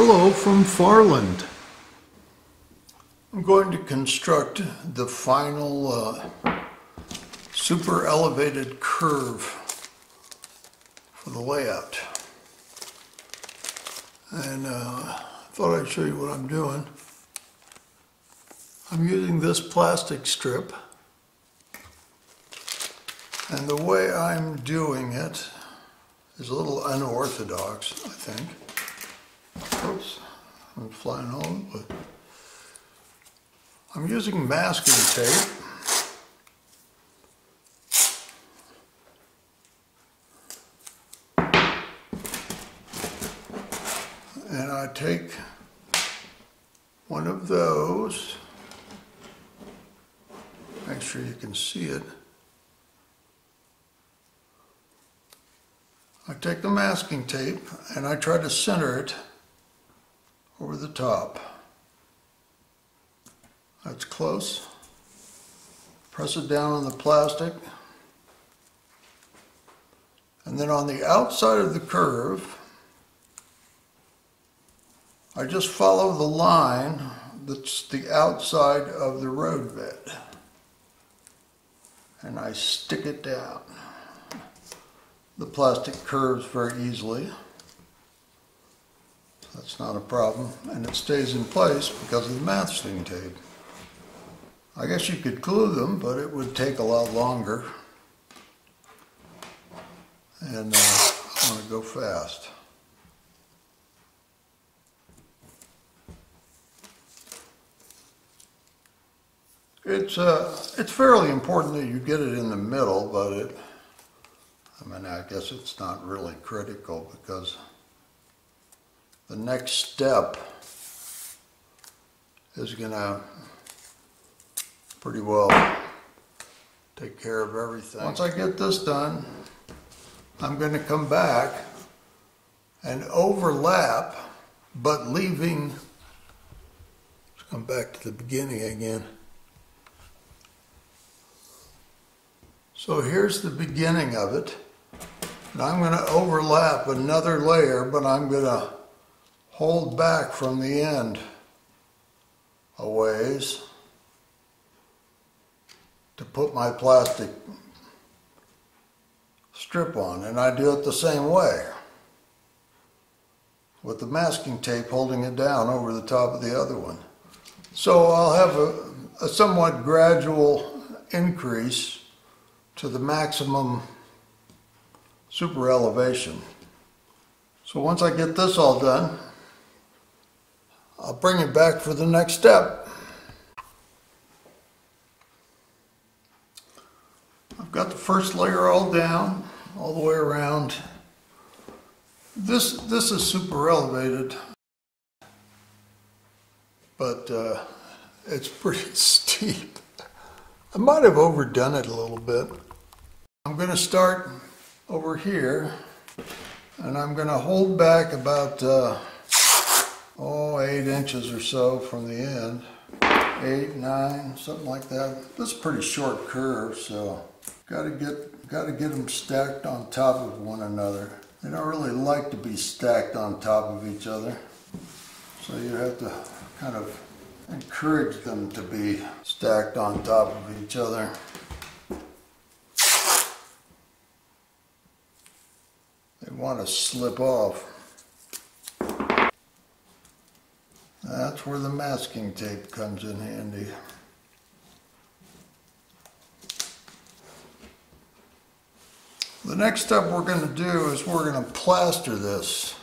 Hello from Farland. I'm going to construct the final super elevated curve for the layout. And I thought I'd show you what I'm doing. I'm using this plastic strip. And the way I'm doing it is a little unorthodox, I think. Oops, I'm flying all over. I'm using masking tape. And I take one of those, make sure you can see it. I take the masking tape and I try to center it over the top. That's close. Press it down on the plastic. And then on the outside of the curve, I just follow the line that's the outside of the roadbed. And I stick it down. The plastic curves very easily. That's not a problem, and it stays in place because of the masking tape. I guess you could glue them, but it would take a lot longer. And I want to go fast. It's fairly important that you get it in the middle, but I guess it's not really critical because the next step is going to pretty well take care of everything. Once I get this done, I'm going to come back and overlap, but leaving, let's come back to the beginning again. So here's the beginning of it. And I'm going to overlap another layer, but I'm going to hold back from the end a ways to put my plastic strip on. And I do it the same way, with the masking tape holding it down over the top of the other one. So I'll have a somewhat gradual increase to the maximum super elevation. So once I get this all done, I'll bring it back for the next step. I've got the first layer all down, all the way around. This is super elevated, but it's pretty steep. I might have overdone it a little bit. I'm going to start over here, and I'm going to hold back about 8 inches or so from the end. 8, 9, something like that. This is a pretty short curve, so got to get them stacked on top of one another. They don't really like to be stacked on top of each other, so you have to kind of encourage them to be stacked on top of each other. They want to slip off. That's where the masking tape comes in handy. The next step we're going to do is we're going to plaster this.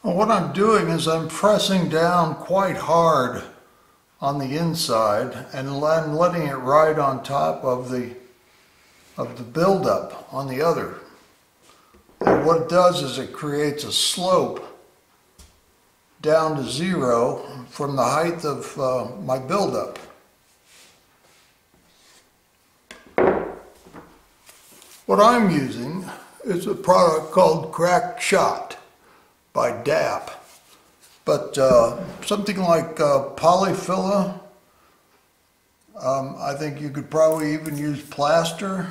Well, what I'm doing is I'm pressing down quite hard on the inside and then letting it ride on top of the buildup on the other. And what it does is it creates a slope down to 0 from the height of my buildup. What I'm using is a product called Crack Shot by DAP. But something like polyfilla, I think you could probably even use plaster.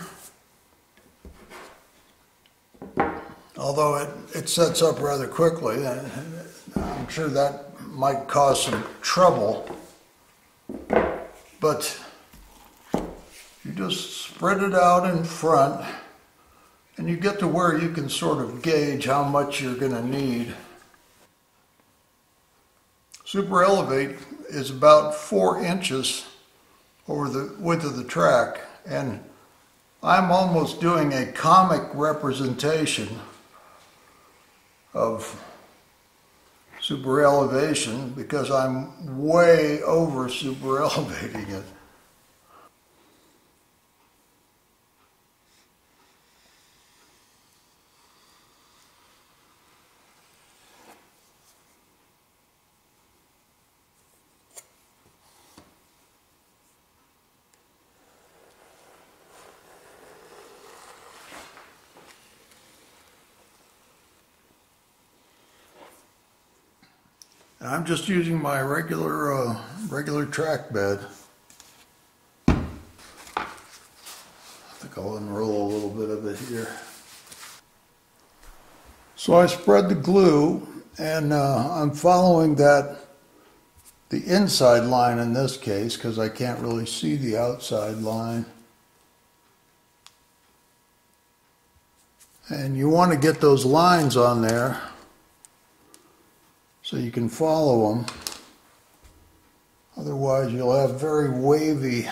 Although it sets up rather quickly, and I'm sure that might cause some trouble. But you just spread it out in front, and you get to where you can sort of gauge how much you're going to need. Super Elevate is about 4 inches over the width of the track, and I'm almost doing a comic representation of super elevation because I'm way over super elevating it. And I'm just using my regular track bed. I think I'll unroll a little bit of it here. So I spread the glue, and I'm following the inside line in this case because I can't really see the outside line. And you want to get those lines on there so you can follow them. Otherwise you'll have very wavy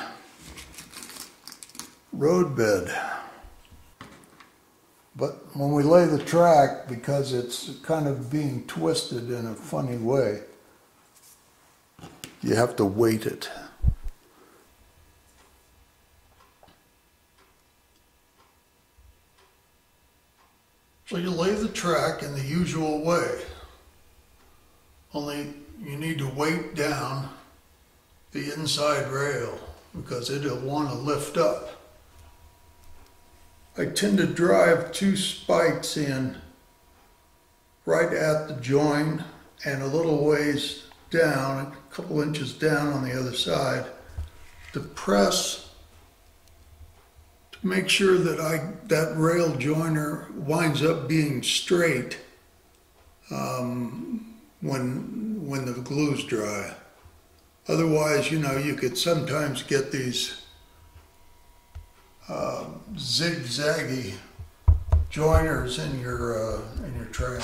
roadbed. But when we lay the track, because it's kind of being twisted in a funny way, you have to weight it. So you lay the track in the usual way. Only you need to weight down the inside rail because it'll want to lift up. I tend to drive 2 spikes in right at the joint and a little ways down, a couple inches down on the other side, to press to make sure that that rail joiner winds up being straight when the glue's dry. Otherwise, you know, you could sometimes get these zigzaggy joiners in your track.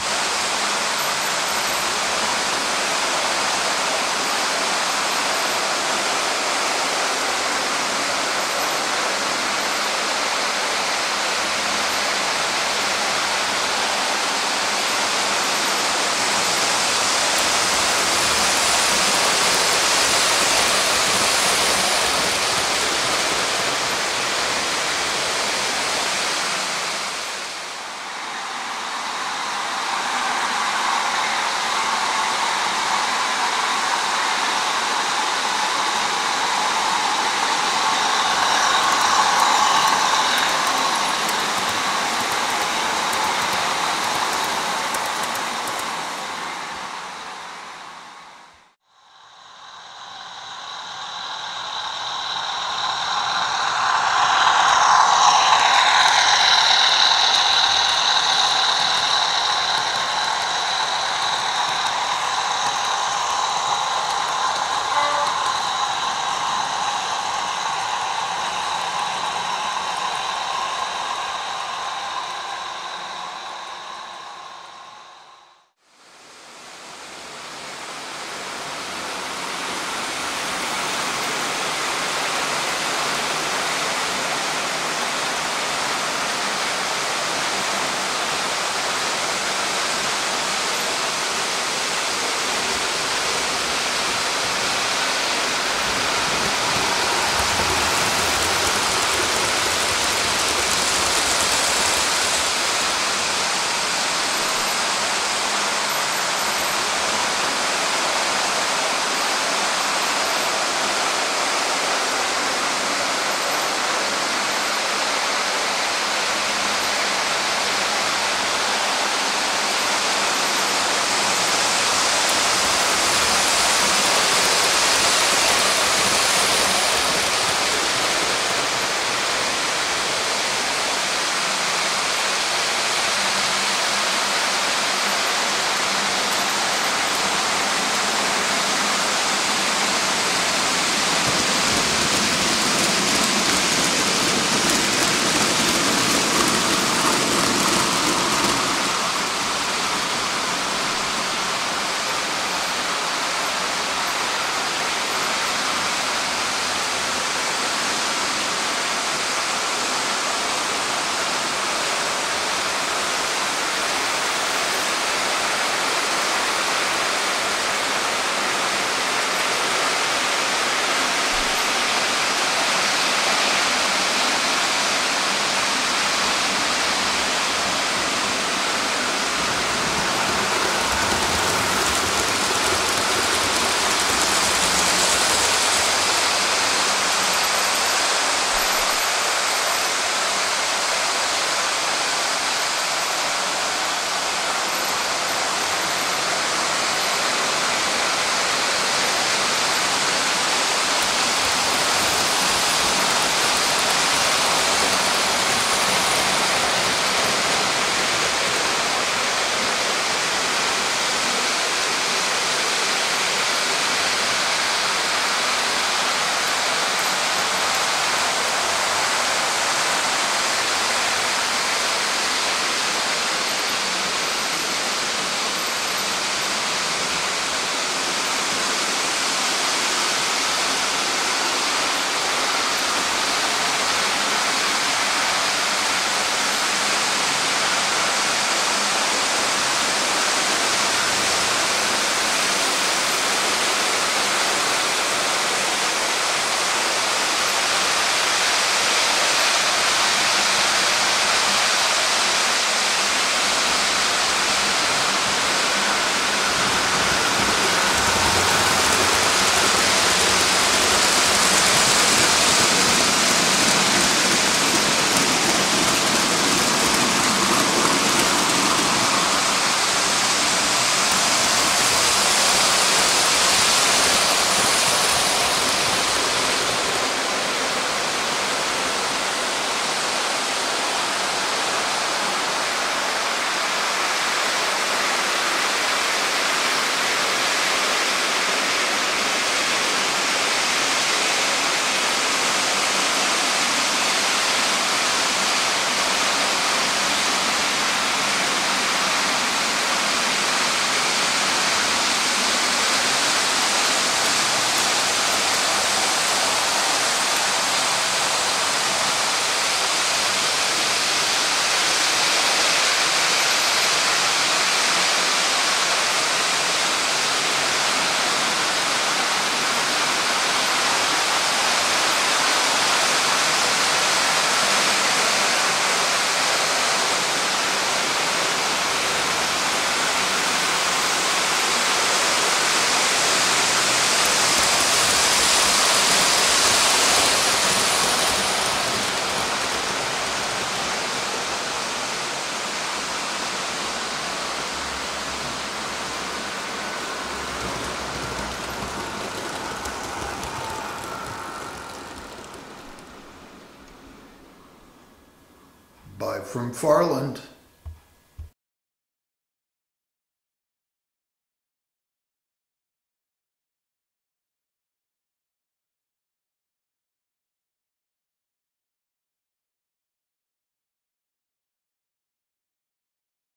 from Farland.